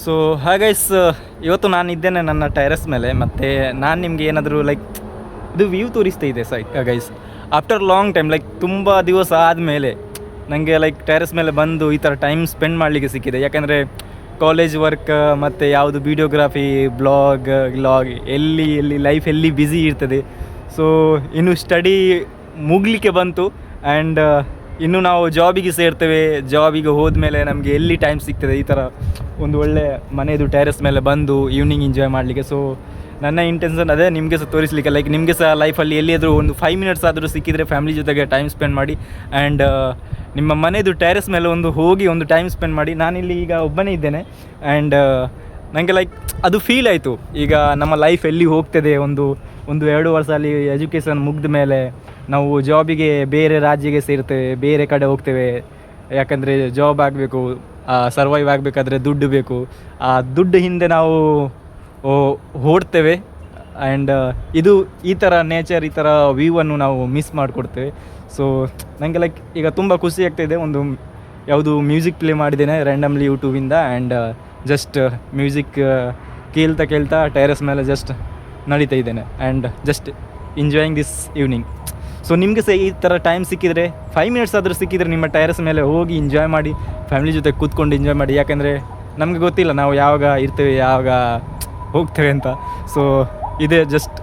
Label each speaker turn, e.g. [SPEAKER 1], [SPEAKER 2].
[SPEAKER 1] So ಹಾಗೈಸ್, ಇವತ್ತು ನಾನು ಇದ್ದೇನೆ ನನ್ನ ಟೆರೆಸ್ ಮೇಲೆ. ಮತ್ತು ನಾನು ನಿಮಗೆ ಏನಾದರೂ ಲೈಕ್ ಇದು ವ್ಯೂ ತೋರಿಸ್ತಾ ಇದೆ guys. After long time, like ತುಂಬ ದಿವಸ ಆದಮೇಲೆ ನನಗೆ ಲೈಕ್ ಟೆರೆಸ್ ಮೇಲೆ ಬಂದು ಈ ಥರ ಟೈಮ್ ಸ್ಪೆಂಡ್ ಮಾಡಲಿಕ್ಕೆ ಸಿಕ್ಕಿದೆ. ಯಾಕೆಂದರೆ ಕಾಲೇಜ್ ವರ್ಕ್ ಮತ್ತು ಯಾವುದು ವೀಡಿಯೋಗ್ರಾಫಿ, ಬ್ಲಾಗ್ ಎಲ್ಲಿ ಲೈಫ್ ಎಲ್ಲಿ ಬ್ಯುಸಿ ಇರ್ತದೆ. ಸೊ ಇನ್ನು ಸ್ಟಡಿ ಮುಗಲಿಕ್ಕೆ ಬಂತು ಆ್ಯಂಡ್ ಇನ್ನು ನಾವು ಜಾಬಿಗೆ ಸೇರ್ತೇವೆ. ಜಾಬಿಗೆ ಹೋದ್ಮೇಲೆ ನಮಗೆ ಎಲ್ಲಿ ಟೈಮ್ ಸಿಗ್ತದೆ ಈ ಥರ ಒಂದು ಒಳ್ಳೆ ಮನೆಯದು ಟೆರೆಸ್ ಮೇಲೆ ಬಂದು ಈವ್ನಿಂಗ್ ಎಂಜಾಯ್ ಮಾಡಲಿಕ್ಕೆ. ಸೊ ನನ್ನ ಇಂಟೆನ್ಷನ್ ಅದೇ ನಿಮಗೆ ಸಹ ತೋರಿಸಲಿಕ್ಕೆ, ಲೈಕ್ ನಿಮಗೆ ಸಹ ಲೈಫಲ್ಲಿ ಎಲ್ಲಿಯಾದರೂ ಒಂದು 5 ಮಿನಿಟ್ಸ್ ಆದರೂ ಸಿಕ್ಕಿದರೆ ಫ್ಯಾಮಿಲಿ ಜೊತೆಗೆ ಟೈಮ್ ಸ್ಪೆಂಡ್ ಮಾಡಿ ಆ್ಯಂಡ್ ನಿಮ್ಮ ಮನೆಯದು ಟೆರೆಸ್ ಮೇಲೆ ಹೋಗಿ ಒಂದು ಟೈಮ್ ಸ್ಪೆಂಡ್ ಮಾಡಿ. ನಾನಿಲ್ಲಿ ಈಗ ಒಬ್ಬನೇ ಇದ್ದೇನೆ ಆ್ಯಂಡ್ ನನಗೆ ಲೈಕ್ ಅದು ಫೀಲ್ ಆಯಿತು. ಈಗ ನಮ್ಮ ಲೈಫ್ ಎಲ್ಲಿ ಹೋಗ್ತದೆ, ಒಂದು 2 ವರ್ಷ ಅಲ್ಲಿ ಎಜುಕೇಷನ್ ಮುಗಿದ ಮೇಲೆ ನಾವು ಜಾಬಿಗೆ ಬೇರೆ ರಾಜ್ಯಕ್ಕೆ ಸೇರ್ತೇವೆ, ಬೇರೆ ಕಡೆ ಹೋಗ್ತೇವೆ. ಯಾಕಂದರೆ ಜಾಬ್ ಆಗಬೇಕು, ಸರ್ವೈವ್ ಆಗಬೇಕಾದ್ರೆ ದುಡ್ಡು ಬೇಕು. ಆ ದುಡ್ಡು ಹಿಂದೆ ನಾವು ಓಡ್ತೇವೆ ಆ್ಯಂಡ್ ಈ ಥರ ನೇಚರ್, ಈ ಥರ ವ್ಯೂವನ್ನು ನಾವು ಮಿಸ್ ಮಾಡಿಕೊಡ್ತೇವೆ. ಸೊ ನನಗೆ ಲೈಕ್ ಈಗ ತುಂಬ ಖುಷಿ ಆಗ್ತಾಯಿದೆ. ಯಾವುದು ಮ್ಯೂಸಿಕ್ ಪ್ಲೇ ಮಾಡಿದ್ದೇನೆ ರ್ಯಾಂಡಮ್ಲಿ ಯೂಟ್ಯೂಬಿಂದ ಆ್ಯಂಡ್ ಜಸ್ಟ್ ಮ್ಯೂಸಿಕ್ ಕೇಳ್ತಾ ಟೆರೆಸ್ ಮೇಲೆ ಜಸ್ಟ್ ನಡೀತಾ ಇದ್ದೇನೆ and just enjoying this evening. So ನಿಮಗೆ ಸಹ ಈ ಥರ ಟೈಮ್ ಸಿಕ್ಕಿದರೆ 5 ಮಿನಿಟ್ಸ್ ಆದರೂ ಸಿಕ್ಕಿದರೆ ನಿಮ್ಮ ಟೆರೆಸ್ ಮೇಲೆ ಹೋಗಿ ಎಂಜಾಯ್ ಮಾಡಿ, ಫ್ಯಾಮಿಲಿ ಜೊತೆ ಕೂತ್ಕೊಂಡು ಎಂಜಾಯ್ ಮಾಡಿ. ಯಾಕೆಂದರೆ ನಮಗೆ ಗೊತ್ತಿಲ್ಲ ನಾವು ಯಾವಾಗ ಇರ್ತೇವೆ, ಯಾವಾಗ ಹೋಗ್ತೇವೆ ಅಂತ. ಸೊ ಇದೇ ಜಸ್ಟ್